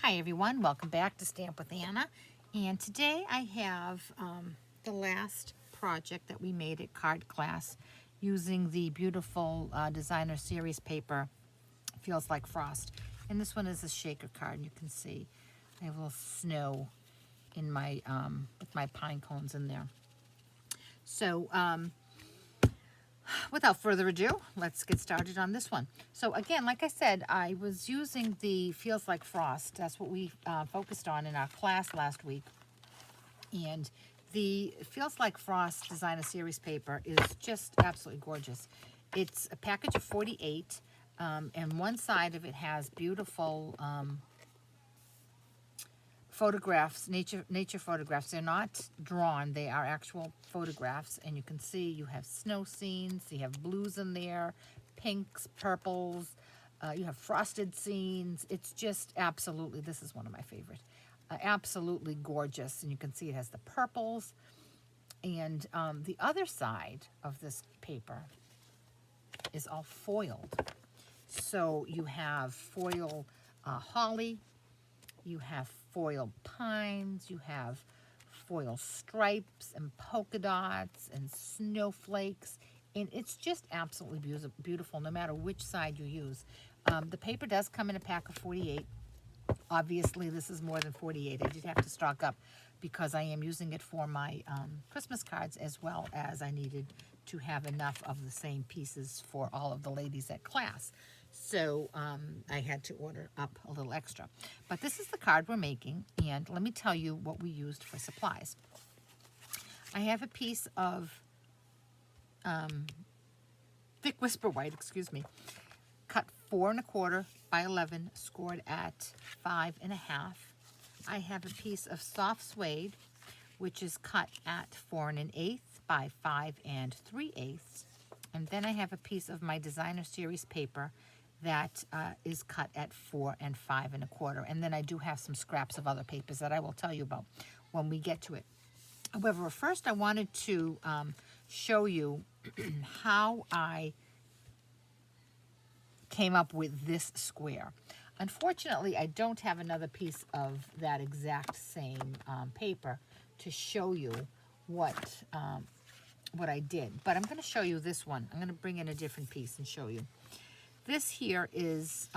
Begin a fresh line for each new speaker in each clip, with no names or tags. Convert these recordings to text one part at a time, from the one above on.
Hi everyone, welcome back to Stamp with Anna. And today I have the last project that we made at card class using the beautiful designer series paper, Feels Like Frost. And this one is a shaker card, and you can see I have a little snow in my, with my pine cones in there. So without further ado, let's get started on this one. So again, like I said, I was using the Feels Like Frost. That's what we focused on in our class last week. And the Feels Like Frost Designer Series paper is just absolutely gorgeous. It's a package of 48, and one side of it has beautiful photographs, nature photographs. They're not drawn, they are actual photographs, and you can see you have snow scenes, you have blues in there, pinks, purples, you have frosted scenes. It's just absolutely, this is one of my favorite, absolutely gorgeous. And you can see it has the purples. And the other side of this paper is all foiled. So you have foil holly, you have foil pines, you have foil stripes and polka dots and snowflakes, and it's just absolutely beautiful no matter which side you use. The paper does come in a pack of 48. Obviously this is more than 48. I did have to stock up because I am using it for my Christmas cards, as well as I needed to have enough of the same pieces for all of the ladies at class. So I had to order up a little extra. But this is the card we're making, and let me tell you what we used for supplies. I have a piece of thick whisper white, cut 4 1/4 by 11, scored at 5 1/2. I have a piece of soft suede, which is cut at 4 1/8 by 5 3/8. And then I have a piece of my designer series paper that is cut at 4 5 1/4. And then I do have some scraps of other papers that I will tell you about when we get to it. However, first I wanted to show you how I came up with this square. Unfortunately, I don't have another piece of that exact same paper to show you what I did. But I'm going to show you this one. I'm going to bring in a different piece and show you. This here is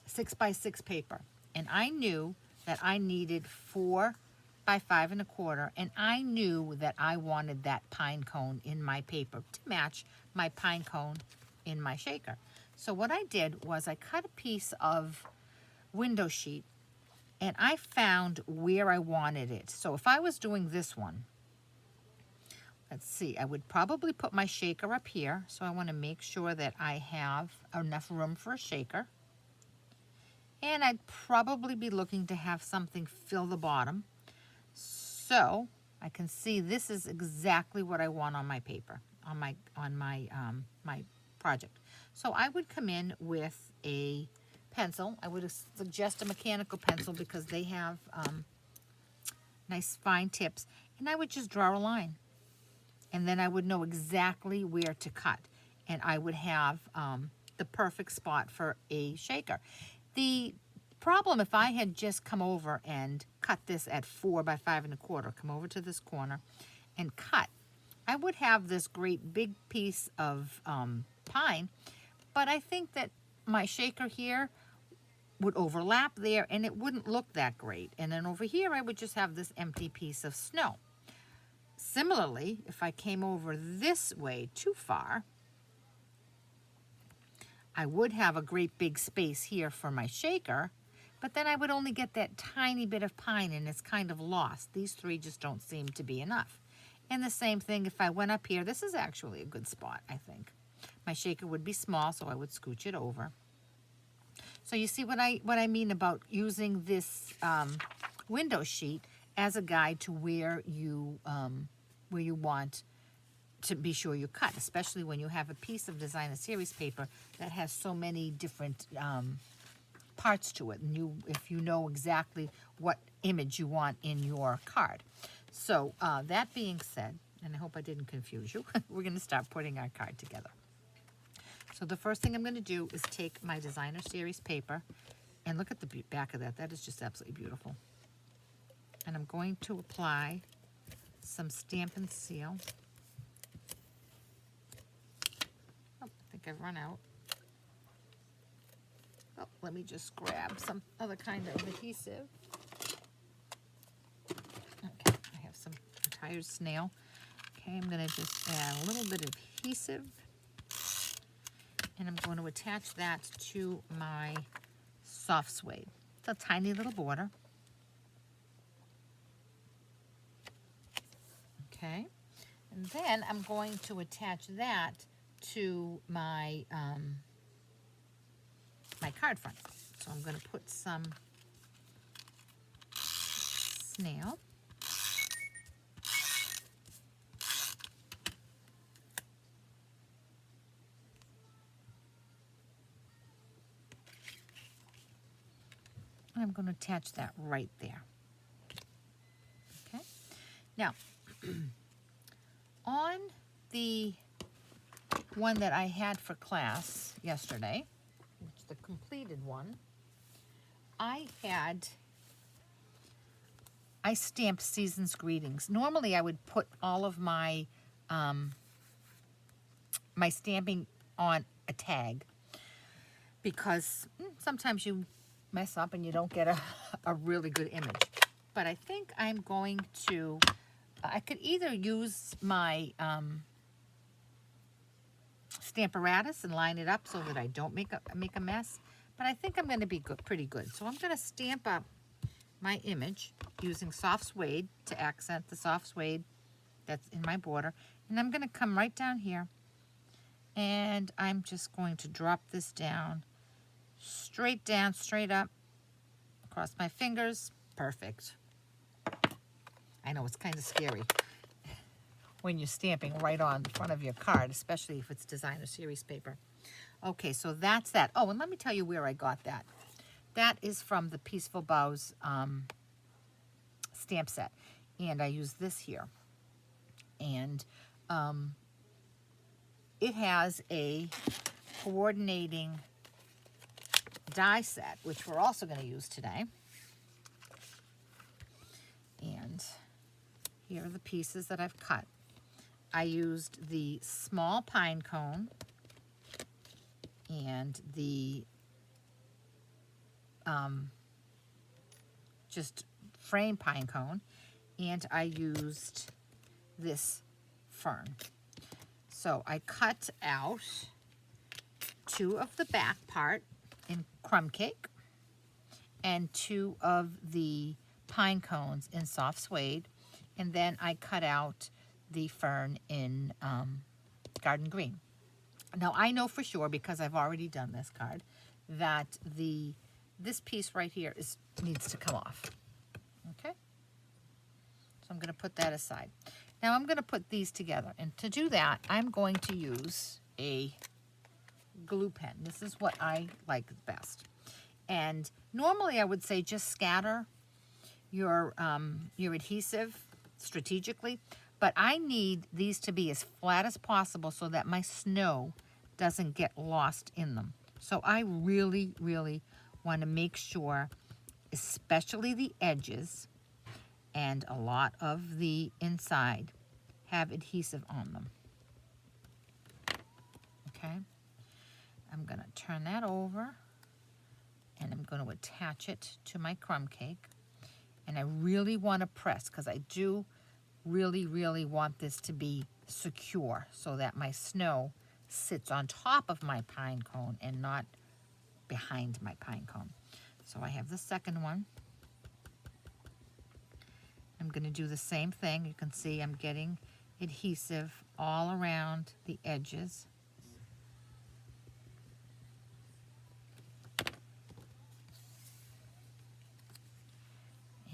6 by 6 paper, and I knew that I needed 4 by 5 1/4, and I knew that I wanted that pine cone in my paper to match my pine cone in my shaker. So what I did was I cut a piece of window sheet, and I found where I wanted it. So if I was doing this one, let's see, I would probably put my shaker up here. So I want to make sure that I have enough room for a shaker. And I'd probably be looking to have something fill the bottom. So I can see this is exactly what I want on my paper, on my my project. So I would come in with a pencil. I would suggest a mechanical pencil because they have nice fine tips. And I would just draw a line. And then I would know exactly where to cut. And I would have the perfect spot for a shaker. The problem, if I had just come over and cut this at 4 by 5 1/4, come over to this corner and cut, I would have this great big piece of pine, but I think that my shaker here would overlap there and it wouldn't look that great. And then over here I would just have this empty piece of snow. Similarly, if I came over this way too far, I would have a great big space here for my shaker, but then I would only get that tiny bit of pine and it's kind of lost. These three just don't seem to be enough. And the same thing if I went up here. This is actually a good spot, I think. My shaker would be small, so I would scooch it over. So you see what I mean about using this window sheet as a guide to where you want to be sure you cut, especially when you have a piece of designer series paper that has so many different parts to it, and if you know exactly what image you want in your card. So that being said, and I hope I didn't confuse you, we're going to start putting our card together. So the first thing I'm going to do is take my designer series paper And look at the back of that. That is just absolutely beautiful. And I'm going to apply some Stamp and Seal. Oh, I think I've run out. Oh, let me just grab some other kind of adhesive. Okay, I have some tired snail. Okay, I'm going to just add a little bit of adhesive. And I'm going to attach that to my soft suede. It's a tiny little border. Okay, and then I'm going to attach that to my my card front. So I'm going to put some snail. And I'm going to attach that right there. Okay. Now, on the one that I had for class yesterday, which is the completed one, I stamped Season's Greetings. Normally I would put all of my my stamping on a tag because sometimes you mess up and you don't get a really good image. But I think I'm going to, I could either use my Stamparatus and line it up so that I don't make a mess, but I think I'm going to be pretty good. So I'm going to stamp up my image using soft suede to accent the soft suede that's in my border. And I'm going to come right down here and I'm just going to drop this down, straight up, across my fingers. Perfect. I know it's kind of scary when you're stamping right on the front of your card, especially if it's designer series paper. Okay, so that's that. Oh, and let me tell you where I got that. That is from the Beautiful Boughs stamp set. And I use this here. And it has a coordinating die set, which we're also going to use today. And here are the pieces that I've cut. I used the small pine cone and the just frame pine cone, and I used this fern. So I cut out 2 of the back part in crumb cake and 2 of the pine cones in soft suede, and then I cut out the fern in garden green. Now I know for sure, because I've already done this card, that this piece right here needs to come off. Okay, so I'm going to put that aside. Now I'm going to put these together, and to do that I'm going to use a glue pen. This is what I like best. And normally I would say just scatter your adhesive strategically, but I need these to be as flat as possible so that my snow doesn't get lost in them. So I really, really want to make sure, especially the edges and a lot of the inside, have adhesive on them. Okay, I'm going to turn that over and I'm going to attach it to my crumb cake. And I really want to press, because I do really, really want this to be secure so that my snow sits on top of my pine cone and not behind my pine cone. So I have the second one. I'm going to do the same thing. You can see I'm getting adhesive all around the edges.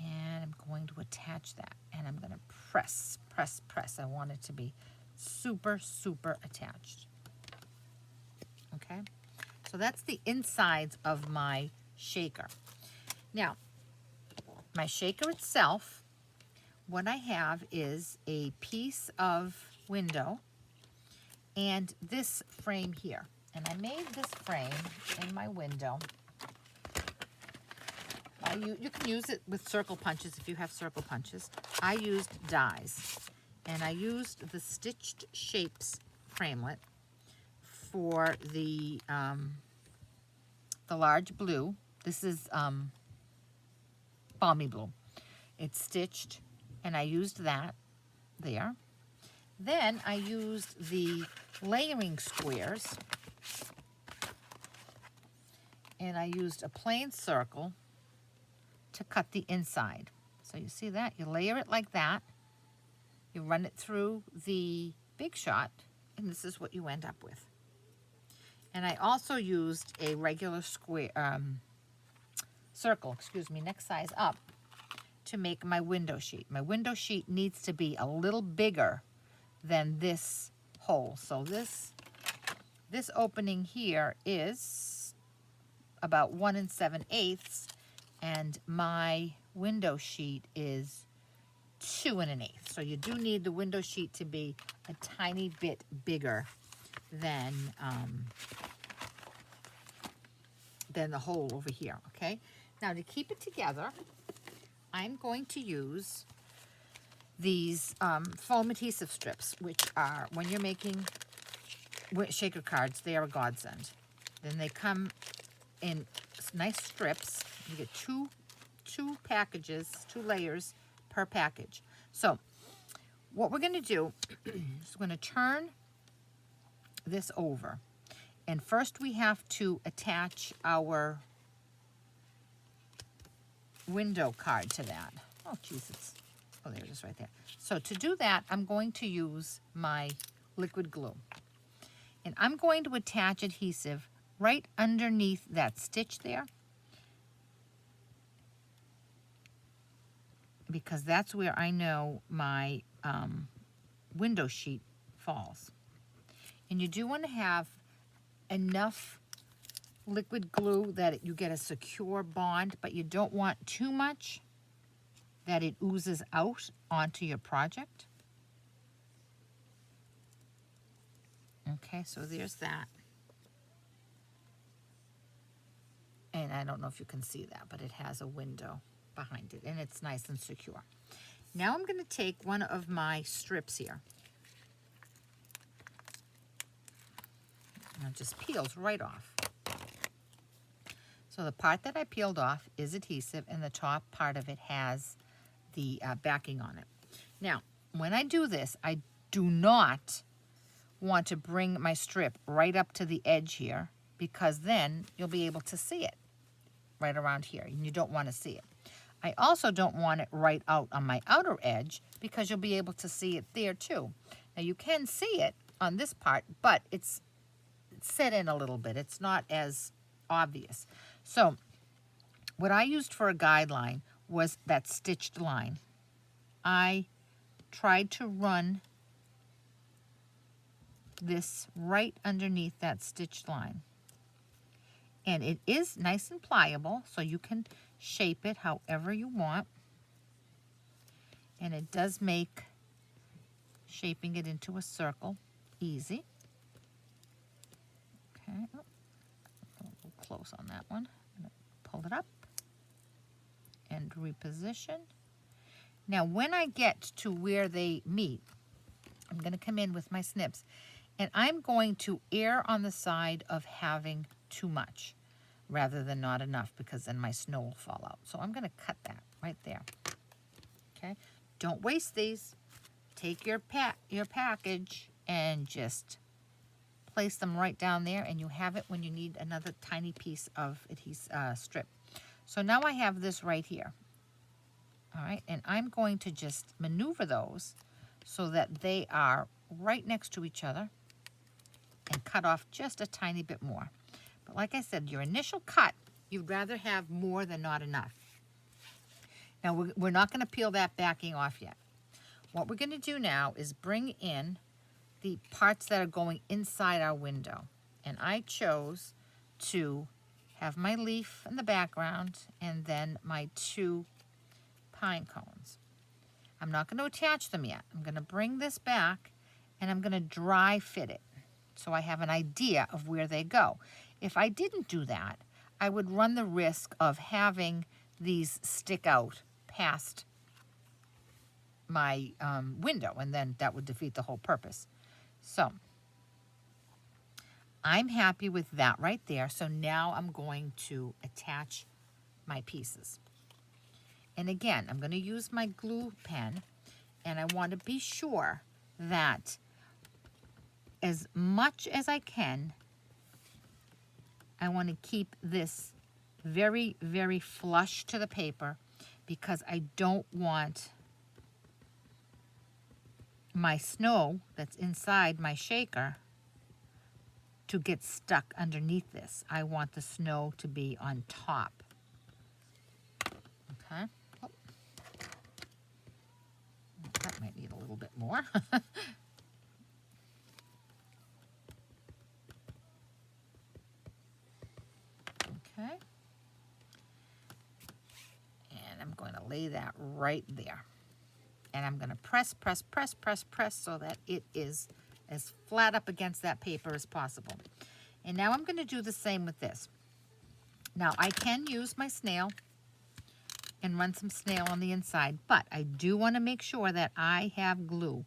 And I'm going to attach that, and I'm going to press, press, press. I want it to be super, super attached. Okay, so that's the insides of my shaker. Now, my shaker itself, what I have is a piece of window and this frame here. And I made this frame in my window You can use it with circle punches if you have circle punches. I used dies, and I used the Stitched Shapes framelit for the large blue. This is balmy blue. It's stitched, and I used that there. Then I used the layering squares, and I used a plain circle to cut the inside. So you see that? You layer it like that. You run it through the Big Shot, and this is what you end up with. And I also used a regular square circle, next size up, to make my window sheet. My window sheet needs to be a little bigger than this hole. So this opening here is about 1 7/8, and my window sheet is 2 1/8. So you do need the window sheet to be a tiny bit bigger than the hole over here, okay? Now to keep it together, I'm going to use these foam adhesive strips, which are, when you're making shaker cards, they are a godsend. Then they come in nice strips. You get two packages, 2 layers per package. So what we're going to do is we're going to turn this over. And first we have to attach our window card to that. Oh, Jesus. Oh, there it is right there. So to do that, I'm going to use my liquid glue. And I'm going to attach adhesive right underneath that stitch there, because that's where I know my window sheet falls. And you do want to have enough liquid glue that you get a secure bond, but you don't want too much that it oozes out onto your project. Okay, so there's that. And I don't know if you can see that, but it has a window behind it, and it's nice and secure. Now I'm going to take one of my strips here. And it just peels right off. So the part that I peeled off is adhesive, and the top part of it has the backing on it. Now, when I do this, I do not want to bring my strip right up to the edge here, because then you'll be able to see it right around here, and you don't want to see it. I also don't want it right out on my outer edge, because you'll be able to see it there too. Now you can see it on this part, but it's set in a little bit. It's not as obvious. So what I used for a guideline was that stitched line. I tried to run this right underneath that stitched line. And it is nice and pliable, so you can shape it however you want. And it does make shaping it into a circle easy. Okay, oh, a little close on that one. Pull it up and reposition. Now when I get to where they meet, I'm going to come in with my snips, and I'm going to err on the side of having too much rather than not enough, because then my snow will fall out. So I'm going to cut that right there. Okay, don't waste these. Take your package and just place them right down there, and you have it when you need another tiny piece of adhesive strip. So now I have this right here. All right, and I'm going to just maneuver those so that they are right next to each other, and cut off just a tiny bit more. But like I said, your initial cut, you'd rather have more than not enough. Now we're not going to peel that backing off yet. What we're going to do now is bring in the parts that are going inside our window. And I chose to have my leaf in the background and then my 2 pine cones. I'm not going to attach them yet. I'm going to bring this back, and I'm going to dry fit it so I have an idea of where they go. If I didn't do that, I would run the risk of having these stick out past my window, and then that would defeat the whole purpose. So I'm happy with that right there. So now I'm going to attach my pieces. And again, I'm going to use my glue pen, and I want to be sure that as much as I can, I want to keep this very, very flush to the paper, because I don't want my snow that's inside my shaker to get stuck underneath this. I want the snow to be on top. Okay. Oh. That might need a little bit more. Okay. And I'm going to lay that right there. And I'm going to press, press, press, press, press so that it is as flat up against that paper as possible. And now I'm going to do the same with this. Now I can use my snail and run some snail on the inside, but I do want to make sure that I have glue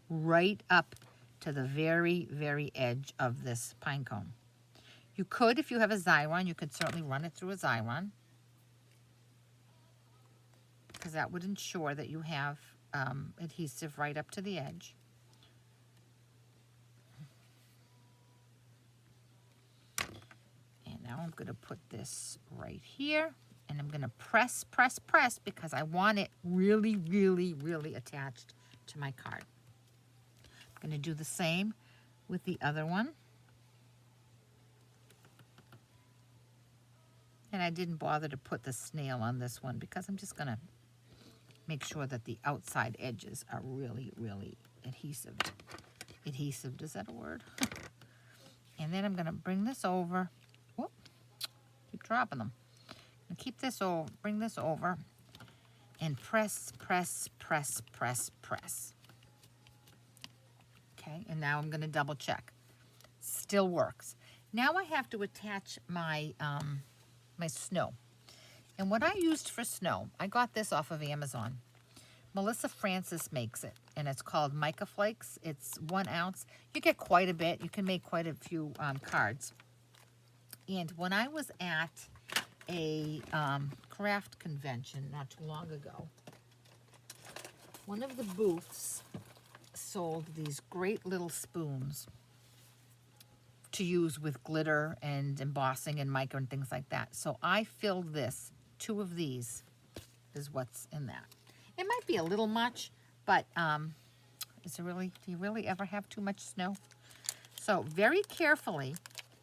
right up to the very, very edge of this pine cone. You could, if you have a Xyron, you could certainly run it through a Xyron, because that would ensure that you have adhesive right up to the edge. And now I'm going to put this right here, and I'm going to press, press, press, because I want it really, really, really attached to my card. I'm going to do the same with the other one. And I didn't bother to put the snail on this one because I'm just going to make sure that the outside edges are really, really adhesive. Adhesive, is that a word? And then I'm going to bring this over. Whoop, keep dropping them. And keep this over, bring this over, and press, press, press, press, press. Okay, and now I'm going to double check. Still works. Now I have to attach my my snow. And what I used for snow, I got this off of Amazon. Melissa Francis makes it, and it's called Mica Flakes. It's 1 ounce. You get quite a bit. You can make quite a few cards. And when I was at a craft convention not too long ago, one of the booths sold these great little spoons to use with glitter and embossing and mica and things like that. So I filled this, 2 of these is what's in that. It might be a little much, but do you really ever have too much snow? So very carefully,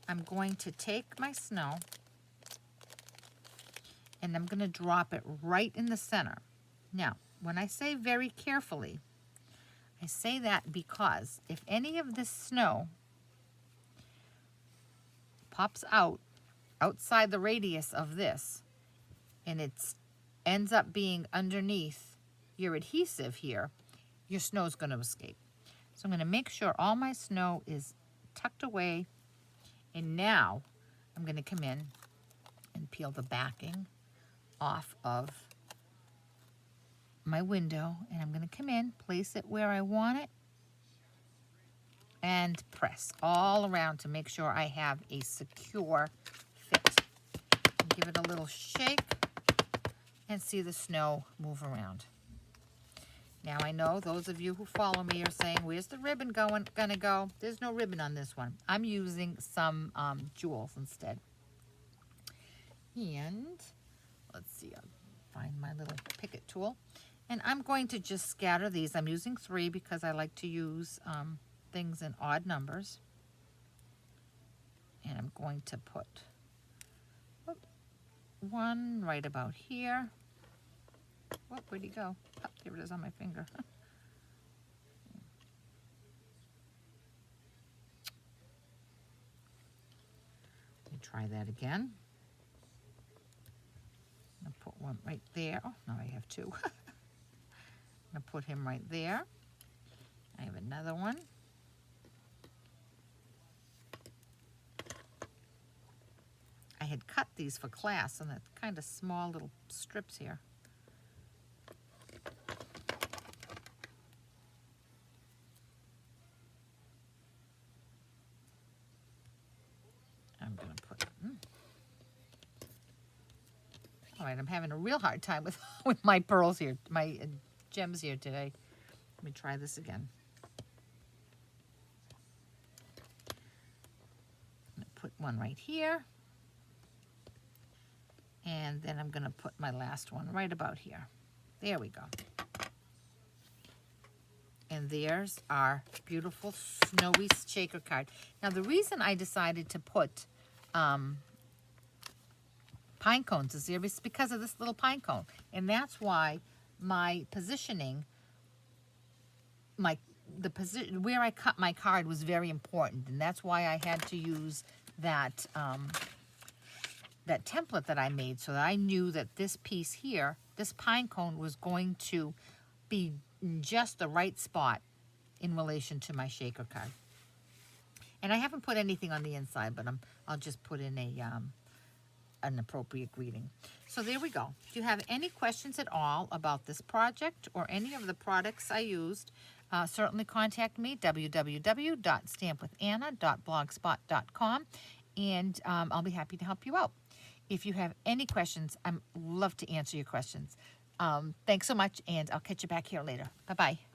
I'm going to take my snow and I'm going to drop it right in the center. Now, when I say very carefully, I say that because if any of this snow pops out outside the radius of this and it ends up being underneath your adhesive here, your snow is going to escape. So I'm going to make sure all my snow is tucked away, and now I'm going to come in and peel the backing off of my window, and I'm going to come in, place it where I want it, and press all around to make sure I have a secure fit. Give it a little shake and see the snow move around. Now I know those of you who follow me are saying, where's the ribbon gonna go? There's no ribbon on this one. I'm using some jewels instead. And let's see, I'll find my little Picket tool. And I'm going to just scatter these. I'm using 3 because I like to use things in odd numbers. And I'm going to put 1 right about here. Where'd he go? Oh, there it is on my finger. Let me try that again. I'll put 1 right there. Oh, now I have 2. I'm going to put him right there. I have another one. I had cut these for class, and they're kind of small little strips here. I'm going to put, all right, I'm having a real hard time with, with my pearls here, my gems here today. Let me try this again. I'm going to put one right here. And then I'm going to put my last one right about here. There we go. And there's our beautiful snowy shaker card. Now, the reason I decided to put pine cones is there is because of this little pine cone. And that's why my positioning, the position where I cut my card was very important. And that's why I had to use that, that template that I made, so that I knew that this piece here, this pine cone, was going to be in just the right spot in relation to my shaker card. And I haven't put anything on the inside, but I'll just put in a an appropriate greeting. So there we go. If you have any questions at all about this project or any of the products I used, certainly contact me, www.stampwithanna.blogspot.com, and I'll be happy to help you out. If you have any questions, I'd love to answer your questions. Thanks so much, and I'll catch you back here later. Bye-bye.